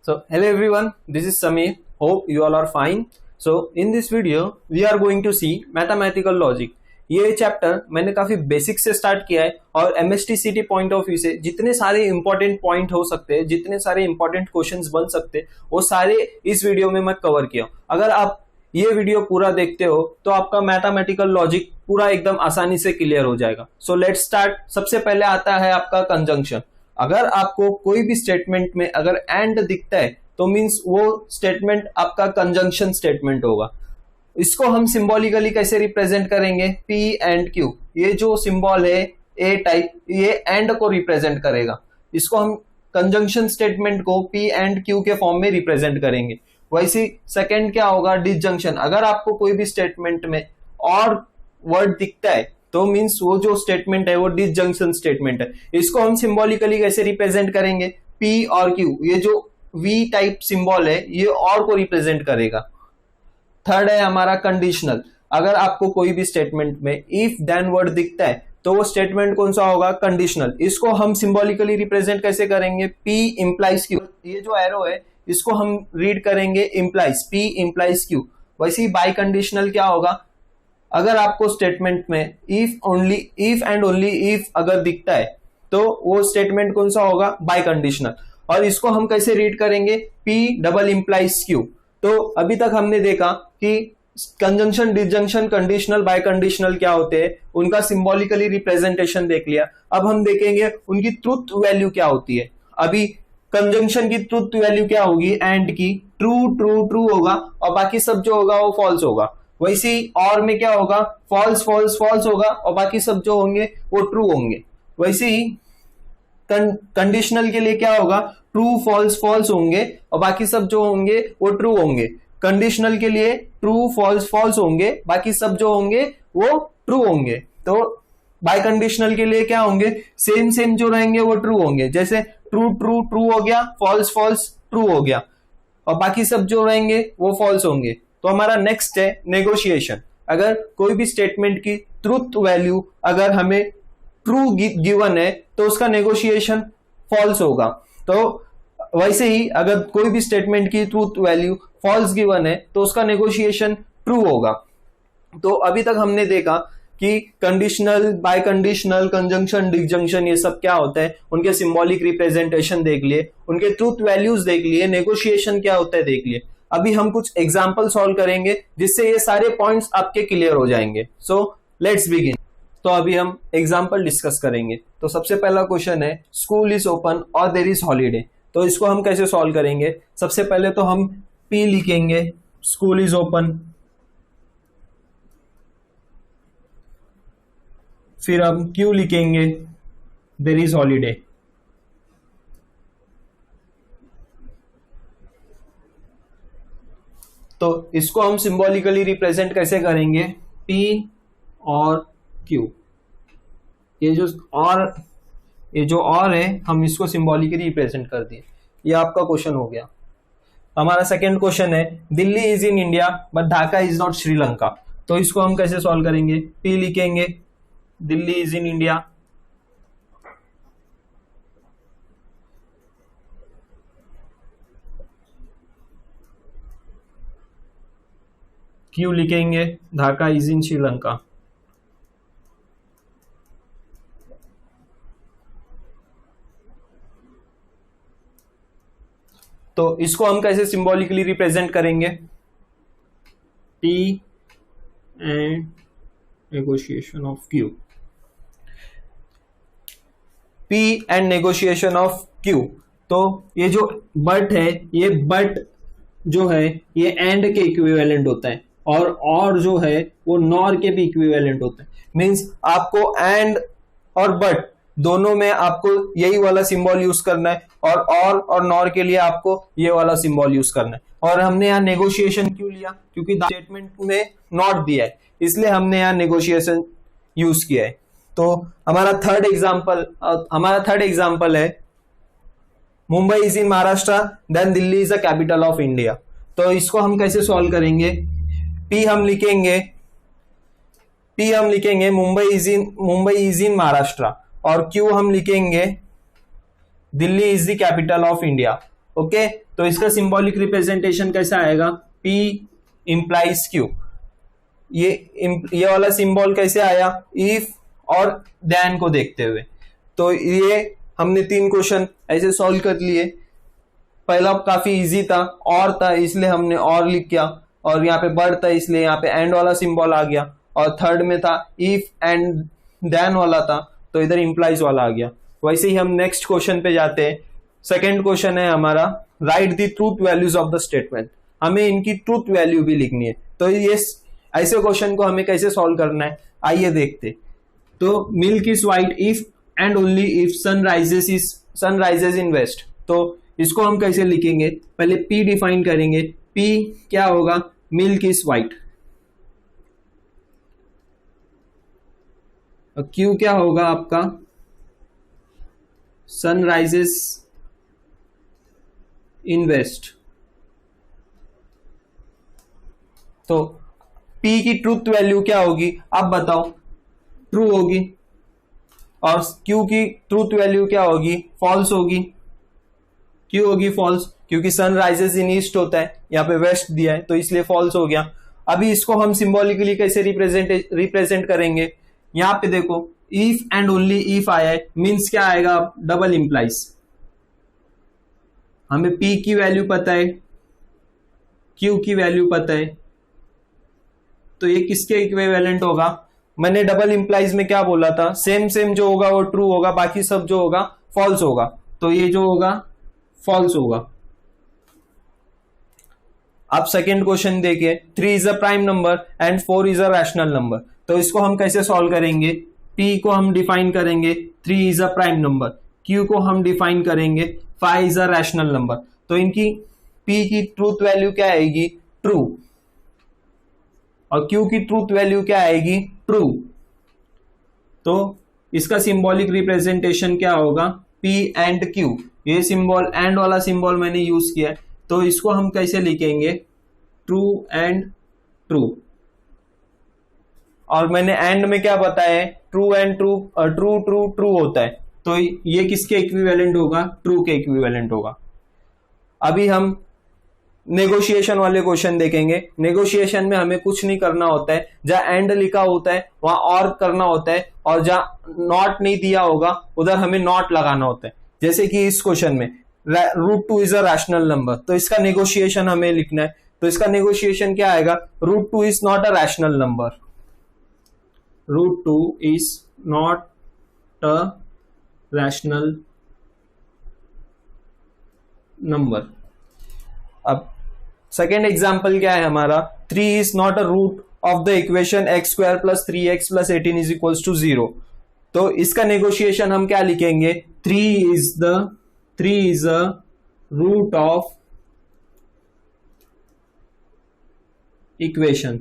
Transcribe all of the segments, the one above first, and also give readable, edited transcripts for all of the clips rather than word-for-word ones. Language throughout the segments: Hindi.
So hello everyone, this is Samir. Hope you all are fine. So in this video we are going to see mathematical logic. ये चैप्टर मैंने काफी बेसिक से स्टार्ट किया है और एमएसटीसीटी पॉइंट ऑफ व्यू से जितने सारे इंपॉर्टेंट पॉइंट हो सकते हैं, जितने सारे इंपॉर्टेंट क्वेश्चंस बन सकते हैं, वो सारे इस वीडियो में मैं कवर किया हूं। अगर आप ये वीडियो पूरा देखते हो तो आपका मैथमेटिकल लॉजिक पूरा एकदम आसानी से क्लियर हो जाएगा। So let's start. सबसे पहले आता है आपका कंजंक्शन। अगर आपको कोई भी स्टेटमेंट में अगर एंड दिखता है तो मींस वो स्टेटमेंट आपका कंजंक्शन स्टेटमेंट होगा। इसको हम सिंबॉलिकली कैसे रिप्रेजेंट करेंगे? P एंड Q, ये जो सिंबल है ए टाइप, ये एंड को रिप्रेजेंट करेगा। इसको हम कंजंक्शन स्टेटमेंट को P एंड Q के फॉर्म में रिप्रेजेंट करेंगे। वैसे सेकंड क्या होगा? डिसजंक्शन। अगर आपको कोई भी स्टेटमेंट में और वर्ड दिखता है तो मींस वो जो स्टेटमेंट है वो डिसजंक्शन स्टेटमेंट है। इसको हम सिंबॉलिकली कैसे रिप्रेजेंट करेंगे? P और Q, ये जो V टाइप सिंबल है ये और को रिप्रेजेंट करेगा। थर्ड है हमारा कंडीशनल। अगर आपको कोई भी स्टेटमेंट में इफ देन वर्ड दिखता है तो वो स्टेटमेंट कौन सा होगा? कंडीशनल। इसको हम सिंबॉलिकली रिप्रेजेंट कैसे करेंगे? P implies Q। ये जो एरो है इसको हम रीड करेंगे इंप्लाइज, P इंप्लाइज Q। वैसे ही बाई कंडीशनल क्या होगा? अगर आपको स्टेटमेंट में इफ एंड ओनली इफ अगर दिखता है तो वो स्टेटमेंट कौन सा होगा? Bye conditional. और इसको हम कैसे रीड करेंगे? P double implies Q। तो अभी तक हमने देखा कि conjunction, disjunction, conditional, by conditional क्या होते हैं, उनका सिंबॉलिकली रिप्रेजेंटेशन देख लिया। अब हम देखेंगे उनकी ट्रूथ वैल्यू क्या होती है। अभी कंजंक्शन की ट्रूथ वैल्यू क्या होगी? एंड की ट्रू ट्रू ट्रू होगा और बाकी सब जो होगा वो फॉल्स होगा। वैसे ही और में क्या होगा? फॉल्स फॉल्स फॉल्स होगा और बाकी सब जो होंगे वो ट्रू होंगे। वैसे ही कंडीशनल के लिए क्या होगा? ट्रू फॉल्स फॉल्स होंगे और बाकी सब जो होंगे वो ट्रू होंगे। कंडीशनल के लिए ट्रू फॉल्स फॉल्स होंगे, बाकी सब जो होंगे वो ट्रू होंगे। तो बाय कंडीशनल के लिए क्या होंगे? सेम सेम जो रहेंगे वो ट्रू होंगे। जैसे ट्रू ट्रू ट्रू हो गया, फॉल्स फॉल्स ट्रू हो गया और बाकी सब जो रहेंगे वो फॉल्स होंगे। तो हमारा नेक्स्ट है नेगोशिएशन। अगर कोई भी स्टेटमेंट की ट्रूथ वैल्यू अगर हमें ट्रू गिवन है तो उसका नेगोशिएशन फॉल्स होगा। तो वैसे ही अगर कोई भी स्टेटमेंट की ट्रूथ वैल्यू फॉल्स गिवन है तो उसका नेगोशिएशन ट्रू होगा। तो अभी तक हमने देखा कि conditional, by conditional, conjunction, disjunction, ये सब क्या होता है, उनके सिंबॉलिक रिप्रेजेंटेशन देख लिए, उनके ट्रूथ वैल्यूज देख लिए, नेगोशिएशन क्या होता है देख लिए। अभी हम कुछ एग्जाम्पल सॉल्व करेंगे जिससे ये सारे पॉइंट्स आपके क्लियर हो जाएंगे। So let's begin. तो अभी हम एग्जाम्पल डिस्कस करेंगे। तो सबसे पहला क्वेश्चन है स्कूल इज ओपन और देयर इज हॉलीडे। तो इसको हम कैसे सॉल्व करेंगे? सबसे पहले तो हम P लिखेंगे, स्कूल इज ओपन, फिर हम Q लिखेंगे, देयर इज हॉलीडे। तो इसको हम सिंबॉलिकली रिप्रेजेंट कैसे करेंगे? P और Q। ये जो और है हम इसको सिंबॉलिकली रिप्रेजेंट कर दिए। ये आपका क्वेश्चन हो गया। हमारा सेकंड क्वेश्चन है Delhi is in India but Dhaka is not Sri Lanka. तो इसको हम कैसे सॉल्व करेंगे? P लिखेंगे, Delhi is in India, Q लिखेंगे, ढाका इज इन श्रीलंका। तो इसको हम कैसे सिंबॉलिकली रिप्रेजेंट करेंगे? P and negotiation of Q। P and negotiation of Q। तो ये जो बट है, ये बट जो है ये एंड के इक्विवेलेंट होता है और जो है वो नॉर के भी इक्विवेलेंट होता है। मींस आपको एंड और बट दोनों में आपको यही वाला सिंबल यूज करना है और नॉर के लिए आपको ये वाला सिंबल यूज करना है। और हमने यहाँ नेगोशिएशन क्यों लिया? क्योंकि स्टेटमेंट में नॉट दिया है, इसलिए हमने यहाँ नेगोशिएशन यूज किया है। तो हमारा थर्ड एग्जाम्पल है Mumbai is in Maharashtra then Delhi is the capital of India. तो इसको हम कैसे सॉल्व करेंगे? P हम लिखेंगे मुंबई इज इन महाराष्ट्र और Q हम लिखेंगे Delhi is the capital of India. Okay, तो इसका सिंबॉलिक रिप्रेजेंटेशन कैसा आएगा, P इंप्लाइज Q। ये वाला सिंबल कैसे आया, इफ और देन को देखते हुए। तो ये हमने 3 क्वेश्चन ऐसे सॉल्व कर लिए। पहला काफी इजी था, और था इसलिए हमने और लिख किया, और यहाँ पे बट था इसलिए यहाँ पे एंड वाला सिंबल आ गया, और थर्ड में था इफ एंड देन वाला था तो इधर इंप्लाइज वाला आ गया। वैसे ही हम नेक्स्ट क्वेश्चन पे जाते हैं। सेकेंड क्वेश्चन है हमारा, right the truth values of the statement. हमें इनकी ट्रूथ वैल्यू भी लिखनी है। तो ये ऐसे क्वेश्चन को हमें कैसे सॉल्व करना है, आइए देखते। तो milk is white if and only if sun rises in west. तो इसको हम कैसे लिखेंगे, पहले P डिफाइन करेंगे। P क्या होगा, मिल्क इज व्हाइट। Q क्या होगा आपका, सन राइजेस इन वेस्ट। तो P की ट्रूथ वैल्यू क्या होगी, आप बताओ, ट्रू होगी, और Q की ट्रूथ वैल्यू क्या होगी, फॉल्स होगी। क्यों होगी फॉल्स, क्योंकि सन राइजेस इन ईस्ट होता है, यहाँ पे वेस्ट दिया है तो इसलिए फॉल्स हो गया। अभी इसको हम सिंबॉलिकली कैसे रिप्रेजेंट करेंगे, यहाँ पे देखो इफ एंड ओनली इफ आया है, मीन्स क्या आएगा, डबल इंप्लाइज। हमें P की वैल्यू पता है, Q की वैल्यू पता है, तो ये किसके इक्विवेलेंट होगा। मैंने डबल इंप्लाइज में क्या बोला था, सेम जो होगा वो ट्रू होगा, बाकी सब जो होगा फॉल्स होगा। तो ये जो होगा फॉल्स होगा। अब सेकेंड क्वेश्चन देखिए, 3 is a prime number and 4 is a rational number. तो इसको हम कैसे सॉल्व करेंगे, P को हम डिफाइन करेंगे 3 is a prime number, Q को हम डिफाइन करेंगे 5 इज अ रैशनल नंबर। तो इनकी P की ट्रूथ वैल्यू क्या आएगी, ट्रू, और Q की ट्रूथ वैल्यू क्या आएगी, ट्रू। तो इसका सिंबॉलिक रिप्रेजेंटेशन क्या होगा, P एंड Q। ये सिंबल एंड वाला सिंबल मैंने यूज किया है, तो इसको हम कैसे लिखेंगे, ट्रू एंड ट्रू। और मैंने एंड में क्या बताया है, true and true, true true true होता है, तो ये किसके इक्विवेलेंट होगा, ट्रू के इक्विवेलेंट होगा। अभी हम नेगोशिएशन वाले क्वेश्चन देखेंगे। नेगोशिएशन में हमें कुछ नहीं करना होता है, जहां एंड लिखा होता है वहां और करना होता है, और जहां नॉट नहीं दिया होगा उधर हमें नॉट लगाना होता है। जैसे कि इस क्वेश्चन में √2 इज अ रैशनल नंबर, तो इसका नेगोशिएशन हमें लिखना है। तो इसका नेगोशिएशन क्या आएगा, √2 is not a rational number, √2 is not a rational number. अब सेकेंड एग्जाम्पल क्या है हमारा, 3 is not a root of the equation x² + 3x + 18 is equals to 0। तो इसका नेगोशिएशन हम क्या लिखेंगे, 3 is a root of equation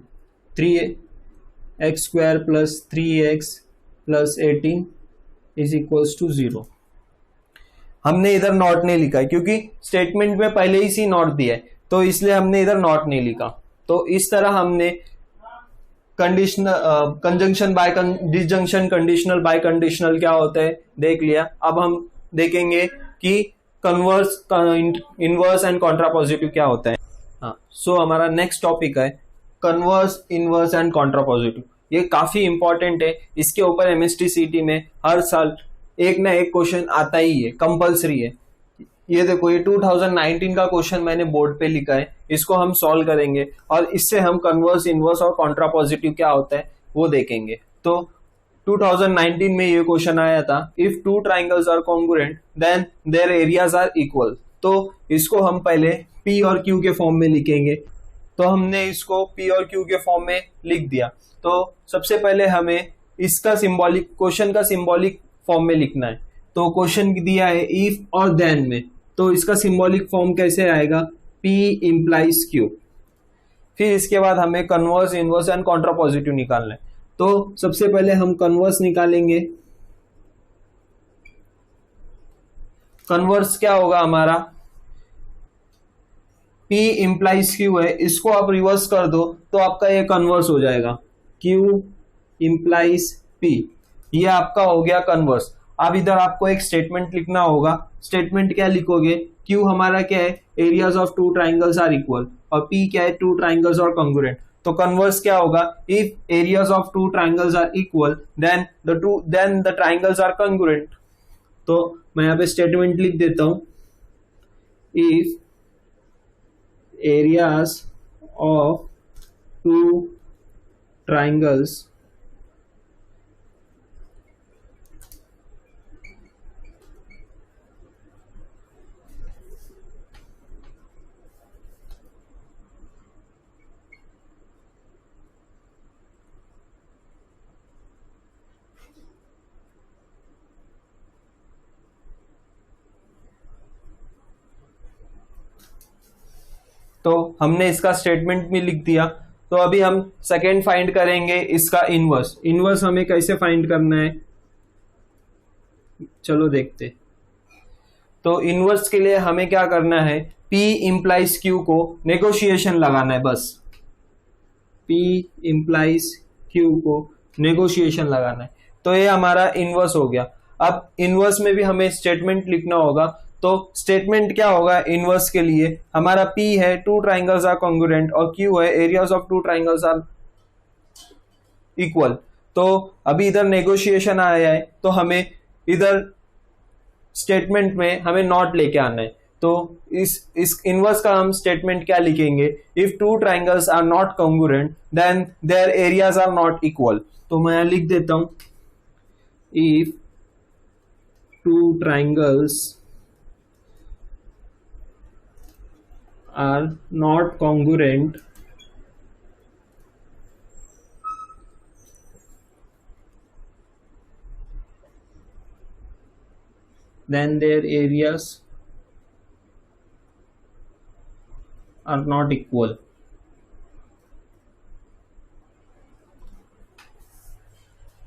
3x² + 3x + 18 is equals to 0। हमने इधर नॉट नहीं लिखा है क्योंकि स्टेटमेंट में पहले ही सी नॉट दिया है, तो इसलिए हमने इधर नॉट नहीं लिखा। तो इस तरह हमने conjunction by disjunction, conditional by conditional क्या होता है देख लिया। अब हम देखेंगे कि कन्वर्स, इनवर्स एंड कॉन्ट्रापॉजिटिव क्या होता है। हाँ, सो हमारा नेक्स्ट टॉपिक है कन्वर्स, इनवर्स एंड कॉन्ट्रापॉजिटिव। ये काफी इंपॉर्टेंट है, इसके ऊपर MSTCT में हर साल एक ना एक क्वेश्चन आता ही है, कंपल्सरी है। ये देखो, ये 2019 का क्वेश्चन मैंने बोर्ड पे लिखा है, इसको हम सॉल्व करेंगे और इससे हम कन्वर्स, इनवर्स और कॉन्ट्रापॉजिटिव क्या होता है वो देखेंगे। तो 2019 में ये क्वेश्चन आया था, if 2 triangles are congruent then their areas are equal. तो इसको हम पहले P और Q के फॉर्म में लिखेंगे। तो हमने इसको P और Q के फॉर्म में लिख दिया। तो सबसे पहले हमें इसका सिंबॉलिक, क्वेश्चन का सिंबॉलिक फॉर्म में लिखना है। तो क्वेश्चन दिया है इफ और देन में, तो इसका सिंबॉलिक फॉर्म कैसे आएगा, P इंप्लाइज Q। फिर इसके बाद हमें कन्वर्स, इनवर्स एंड कॉन्ट्रापॉजिटिव निकालना है। तो सबसे पहले हम कन्वर्स निकालेंगे। कन्वर्स क्या होगा हमारा, P इंप्लाइज Q है, इसको आप रिवर्स कर दो तो आपका ये कन्वर्स हो जाएगा, Q इंप्लाइज P। ये आपका हो गया कन्वर्स। अब इधर आपको एक स्टेटमेंट लिखना होगा। स्टेटमेंट क्या लिखोगे, क्यू हमारा क्या है, areas of two triangles are equal, और पी क्या है, टू ट्राइंगल्स आर कॉन्ग्रुएंट। तो कन्वर्स क्या होगा, if areas of two triangles are equal then the triangles are congruent. तो मैं यहाँ पे स्टेटमेंट लिख देता हूं, if areas of two triangles तो हमने इसका स्टेटमेंट भी लिख दिया। तो अभी हम सेकेंड फाइंड करेंगे इसका इनवर्स। इनवर्स हमें कैसे फाइंड करना है, चलो देखते। तो इनवर्स के लिए हमें क्या करना है, P इंप्लाइज Q को नेगोशिएशन लगाना है, बस P इंप्लाइज Q को नेगोशिएशन लगाना है। तो ये हमारा इनवर्स हो गया। अब इनवर्स में भी हमें स्टेटमेंट लिखना होगा। तो स्टेटमेंट क्या होगा इनवर्स के लिए, हमारा P है टू ट्राइंगल्स आर कॉन्ग्रुएंट और Q है areas of two triangles are equal. तो अभी इधर नेगोशिएशन आया है, तो हमें इधर स्टेटमेंट में हमें नॉट लेके आना है। तो इस इनवर्स का हम स्टेटमेंट क्या लिखेंगे, if two triangles are not congruent then their areas are not equal. तो मैं यहां लिख देता हूं, if two triangles are not congruent then their areas are not equal।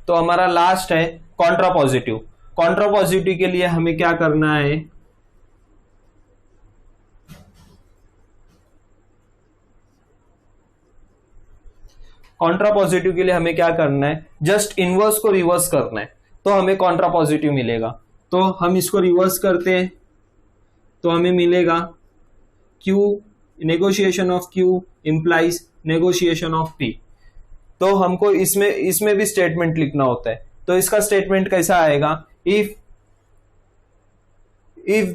तो हमारा लास्ट है कॉन्ट्रापॉजिटिव। कॉन्ट्रापॉजिटिव के लिए हमें क्या करना है, कॉन्ट्रापॉजिटिव के लिए हमें क्या करना है, जस्ट इनवर्स को रिवर्स करना है, तो हमें कॉन्ट्रापॉजिटिव मिलेगा। तो हम इसको रिवर्स करते हैं, तो हमें मिलेगा Q, negotiation of Q implies negotiation of P। तो हमको इसमें भी स्टेटमेंट लिखना होता है। तो इसका स्टेटमेंट कैसा आएगा, if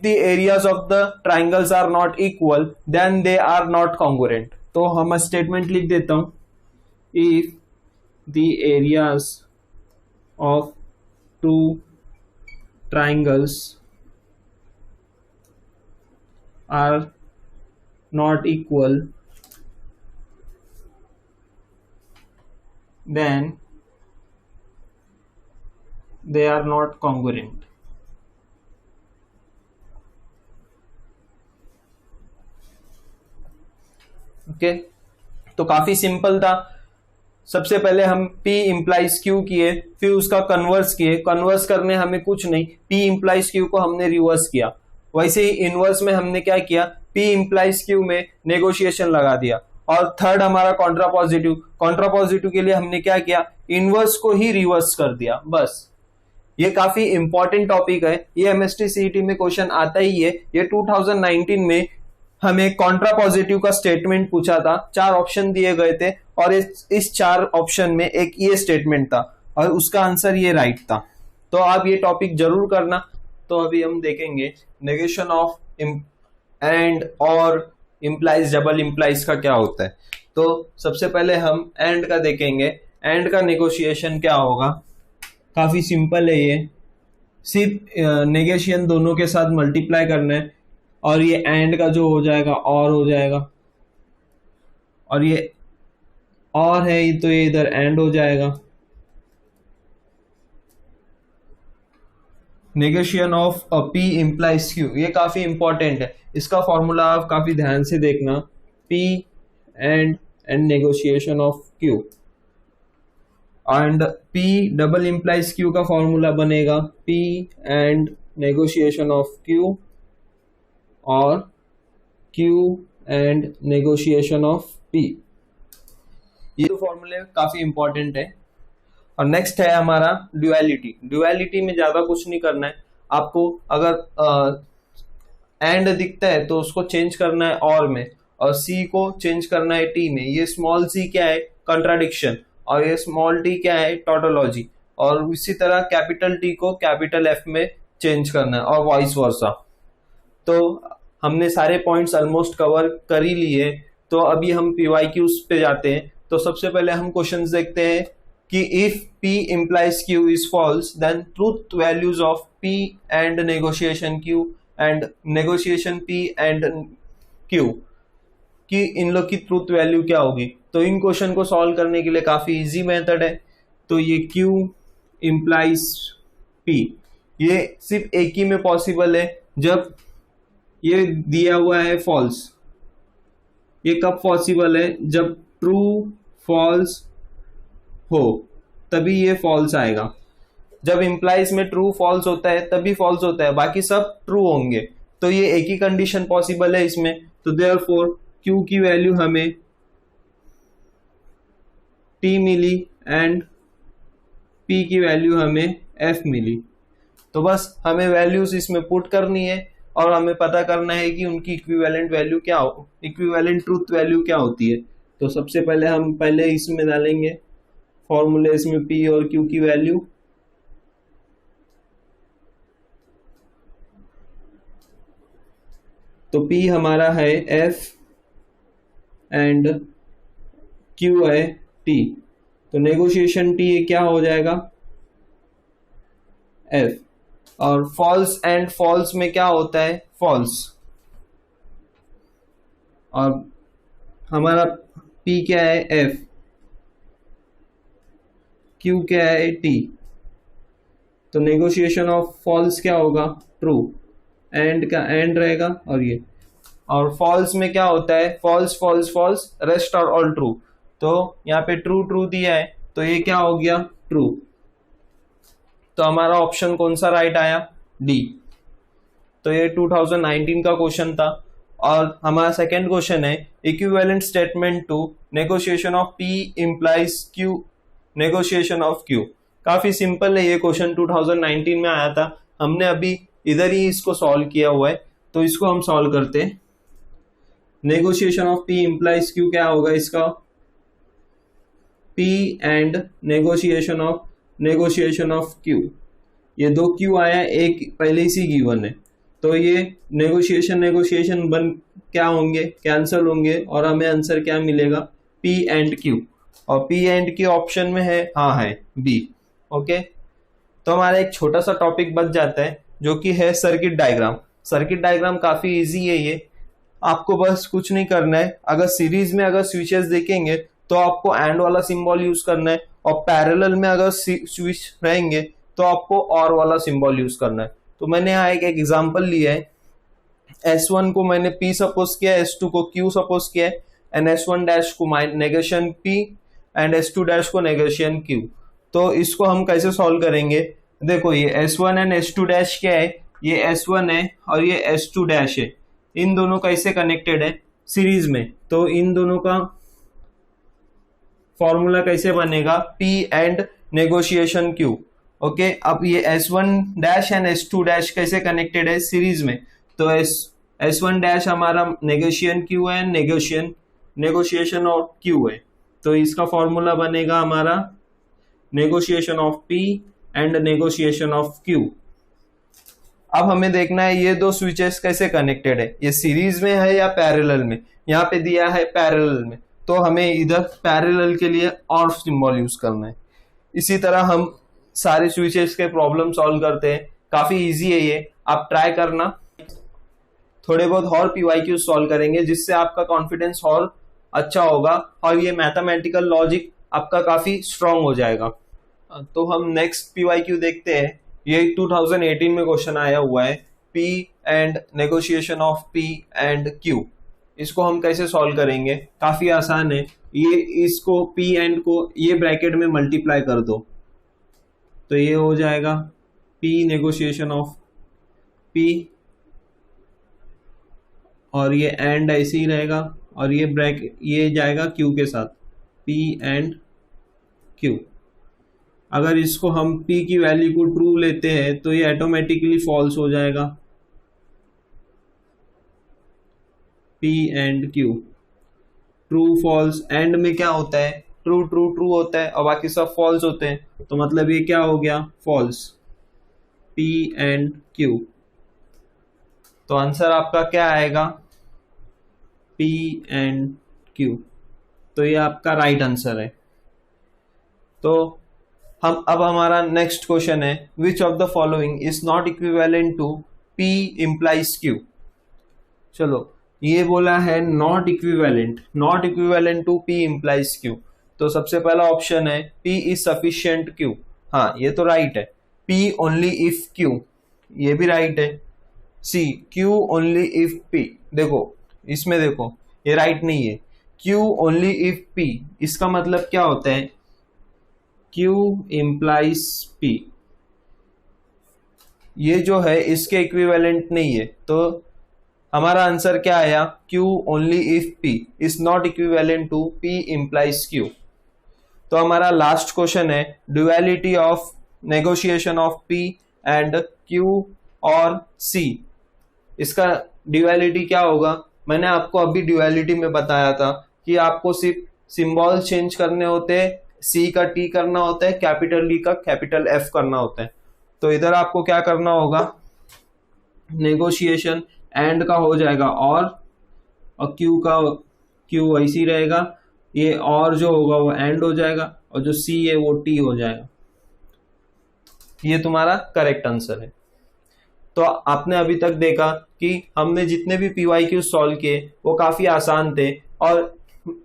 the areas of the triangles are not equal then they are not congruent. तो हम स्टेटमेंट लिख देता हूं, if the areas of two triangles are not equal then they are not congruent। Okay, तो काफी सिंपल था। सबसे पहले हम P इंप्लाइज Q किए, फिर उसका कन्वर्स किए। कन्वर्स करने हमें कुछ नहीं, P इंप्लाइज Q को हमने रिवर्स किया। वैसे ही इनवर्स में हमने क्या किया, P इंप्लाइज Q में नेगोशिएशन लगा दिया। और थर्ड हमारा कॉन्ट्रापॉजिटिव। कॉन्ट्रापॉजिटिव के लिए हमने क्या किया, इनवर्स को ही रिवर्स कर दिया, बस। ये काफी इंपॉर्टेंट टॉपिक है, ये MST CET में क्वेश्चन आता ही है। ये 2019 में हमें कॉन्ट्रापॉजिटिव का स्टेटमेंट पूछा था, 4 ऑप्शन दिए गए थे और इस 4 ऑप्शन में एक ये स्टेटमेंट था और उसका आंसर ये राइट था। तो आप ये टॉपिक जरूर करना। तो अभी हम देखेंगे नेगेशन ऑफ एंड और इम्प्लाइज, डबल इम्प्लाइज का क्या होता है। तो सबसे पहले हम एंड का देखेंगे। एंड का नेगोशिएशन क्या होगा, काफी सिंपल है। ये सिर्फ नेगेशियन दोनों के साथ मल्टीप्लाई करना है और ये एंड का जो हो जाएगा और हो जाएगा, और ये और है तो ये इधर एंड हो जाएगा। नेगेशियन ऑफ P इंप्लाइज Q, ये काफी इंपॉर्टेंट है। इसका फॉर्मूला आप काफी ध्यान से देखना, P and negotiation of Q। And P double implies Q का फॉर्मूला बनेगा P and negotiation of Q और Q and negotiation of P। ये तो फॉर्मूले काफी इंपॉर्टेंट है। और नेक्स्ट है हमारा ड्युअलिटी। ड्युअलिटी में ज्यादा कुछ नहीं करना है आपको। अगर एंड दिखता है तो उसको चेंज करना है और में, और सी को चेंज करना है टी में। ये स्मॉल सी क्या है, कंट्राडिक्शन, और ये स्मॉल टी क्या है, टोटोलॉजी। और इसी तरह कैपिटल टी को कैपिटल एफ में चेंज करना है और वाइस वर्सा। तो हमने सारे पॉइंट्स ऑलमोस्ट कवर कर ही लिए। तो अभी हम पीवाईक्यूज पे जाते हैं। तो सबसे पहले हम क्वेश्चंस देखते हैं कि if P implies Q is false then truth values of P and negotiation Q and negotiation P and Q कि इन लोग की ट्रूथ वैल्यू क्या होगी। तो इन क्वेश्चन को सॉल्व करने के लिए काफी इजी मेथड है। तो ये Q implies P, ये सिर्फ एक ही में पॉसिबल है जब ये दिया हुआ है फॉल्स। ये कब पॉसिबल है, जब ट्रू फॉल्स हो तभी ये फॉल्स आएगा। जब इंप्लाइज में ट्रू फॉल्स होता है तभी फॉल्स होता है, बाकी सब ट्रू होंगे। तो ये एक ही कंडीशन पॉसिबल है इसमें। तो देयरफॉर Q की वैल्यू हमें T मिली एंड P की वैल्यू हमें F मिली। तो बस हमें वैल्यूज इसमें पुट करनी है और हमें पता करना है कि उनकी इक्विवेलेंट वैल्यू क्या हो, इक्विवेलेंट ट्रूथ वैल्यू क्या होती है। तो सबसे पहले हम इसमें डालेंगे फॉर्मूले में P और Q की वैल्यू। तो P हमारा है F एंड Q है T। तो नेगोशिएशन T क्या हो जाएगा, F। और फॉल्स एंड फॉल्स में क्या होता है, फॉल्स। और हमारा P क्या है, F, Q क्या है, T। तो नेगोशिएशन ऑफ फॉल्स क्या होगा, ट्रू। एंड का एंड रहेगा और ये। और फॉल्स में क्या होता है, false false false, rest are all true. तो यहाँ पे ट्रू ट्रू दिया है तो ये क्या हो गया, ट्रू। तो हमारा ऑप्शन कौन सा राइट आया, डी। तो ये 2019 का क्वेश्चन था। और हमारा सेकेंड क्वेश्चन है equivalent statement to negotiation of P implies Q negotiation of Q। काफी सिंपल है ये क्वेश्चन, 2019 में आया था। हमने अभी इधर ही इसको सॉल्व किया हुआ है। तो इसको हम सॉल्व करते हैं। Negotiation of P implies Q क्या होगा इसका, P and negotiation of Q। ये दो Q आया, एक पहले ही सी गिवन है। तो ये नेगोशिएशन बन क्या होंगे, कैंसल होंगे और हमें आंसर क्या मिलेगा, P एंड Q। और P एंड Q ऑप्शन में है, हाँ है B। ओके, तो हमारा एक छोटा सा टॉपिक बच जाता है जो कि है सर्किट डायग्राम। सर्किट डायग्राम काफी इजी है ये, आपको बस कुछ नहीं करना है। अगर सीरीज में अगर स्विचेस देखेंगे तो आपको एंड वाला सिंबल यूज करना है, और पैरेलल में अगर स्विच रहेंगे तो आपको और वाला सिंबल यूज करना है। तो मैंने यहाँ एक एग्जांपल लिया है। S1 को मैंने P सपोज किया, S2 को Q सपोज किया है, एंड S1 डैश को negation P and S2 dash को नेगेशन Q। तो इसको हम कैसे सॉल्व करेंगे, देखो ये S1 एंड S2 डैश क्या है, ये S1 है और ये S2 डैश है। इन दोनों कैसे कनेक्टेड है, सीरीज में। तो इन दोनों का फॉर्मूला कैसे बनेगा, P and negotiation Q। Okay, अब ये S1 dash and S2 dash कैसे कनेक्टेड है, सीरीज में। तो S1 डैश हमारा नेगोशिएशन Q है, नेगोशिएशन ऑफ Q है। तो इसका फॉर्मूला बनेगा हमारा negotiation of P and negotiation of Q। अब हमें देखना है ये दो स्विचेस कैसे कनेक्टेड है, ये सीरीज में है या पैरेलल में। यहाँ पे दिया है पैरेलल में, तो हमें इधर पैरेलल के लिए और सिंबल यूज करना है। इसी तरह हम सारे स्विचेस के प्रॉब्लम सॉल्व करते हैं। काफी इजी है ये, आप ट्राई करना। थोड़े बहुत और पीवाईक्यू सॉल्व करेंगे जिससे आपका कॉन्फिडेंस और अच्छा होगा और ये मैथमेटिकल लॉजिक आपका काफी स्ट्रांग हो जाएगा। तो हम नेक्स्ट पीवाईक्यू देखते हैं। ये 2018 में क्वेश्चन आया हुआ है, P and negotiation of P and Q। इसको हम कैसे सॉल्व करेंगे, काफी आसान है। ये इसको P एंड को ये ब्रैकेट में मल्टीप्लाई कर दो तो ये हो जाएगा P नेगोशिएशन ऑफ P, और ये एंड ऐसे ही रहेगा, और ये ब्रैकेट ये जाएगा Q के साथ, P एंड Q। अगर इसको हम P की वैल्यू को ट्रू लेते हैं तो ये ऑटोमेटिकली फॉल्स हो जाएगा। P and Q, true false, and में क्या होता है, ट्रू ट्रू ट्रू होता है और बाकी सब फॉल्स होते हैं, तो मतलब ये क्या हो गया, फॉल्स, P एंड Q। तो आंसर आपका क्या आएगा, P एंड Q। तो ये आपका राइट आंसर है। तो अब हमारा नेक्स्ट क्वेश्चन है, which of the following is not equivalent to P implies Q। चलो, ये बोला है not equivalent to P implies Q। तो सबसे पहला ऑप्शन है P इज सफिशिएंट Q, हाँ ये तो राइट है। P ओनली इफ Q, ये भी राइट है। C, Q only if P, देखो इसमें देखो ये राइट नहीं है। Q ओनली इफ P, इसका मतलब क्या होता है, Q इम्प्लाइज P, ये जो है इसके इक्विवेलेंट नहीं है। तो हमारा आंसर क्या आया, Q only if P is not equivalent to P implies Q। तो हमारा लास्ट क्वेश्चन है, duality of negotiation of P and Q और C। इसका ड्युअलिटी क्या होगा, मैंने आपको अभी ड्युअलिटी में बताया था कि आपको सिर्फ सिंबल चेंज करने होते हैं, C का T करना होता है, कैपिटल D का कैपिटल F करना होता है। तो इधर आपको क्या करना होगा, नेगोशिएशन एंड का हो जाएगा और Q का Q वैसी रहेगा, ये और जो होगा वो एंड हो जाएगा और जो C है वो T हो जाएगा। ये तुम्हारा करेक्ट आंसर है। तो आपने अभी तक देखा कि हमने जितने भी PYQ सॉल्व किए वो काफी आसान थे और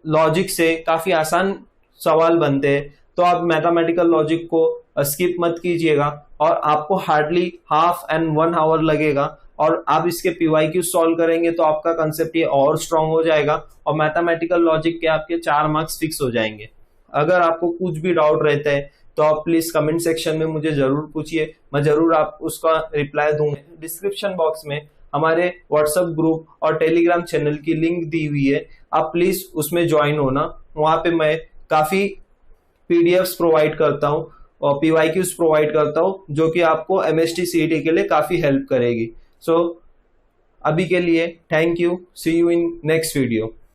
लॉजिक से काफी आसान सवाल बनते हैं। तो आप मैथमेटिकल लॉजिक को स्किप मत कीजिएगा और आपको हार्डली हाफ एंड 1 आवर लगेगा और आप इसके PYQ सॉल्व करेंगे तो आपका कंसेप्ट ये और स्ट्रांग हो जाएगा और मैथमेटिकल लॉजिक के आपके 4 मार्क्स फिक्स हो जाएंगे। अगर आपको कुछ भी डाउट रहता है तो आप प्लीज कमेंट सेक्शन में मुझे जरूर पूछिए, मैं जरूर आप उसका रिप्लाई दूंगा। डिस्क्रिप्शन बॉक्स में हमारे व्हाट्सएप ग्रुप और टेलीग्राम चैनल की लिंक दी हुई है, आप प्लीज उसमें ज्वाइन होना। वहां पे मैं काफी PDFs प्रोवाइड करता हूँ और PYQs प्रोवाइड करता हूँ जो कि आपको MST CET के लिए काफी हेल्प करेगी। सो अभी के लिए thank you, see you in next video.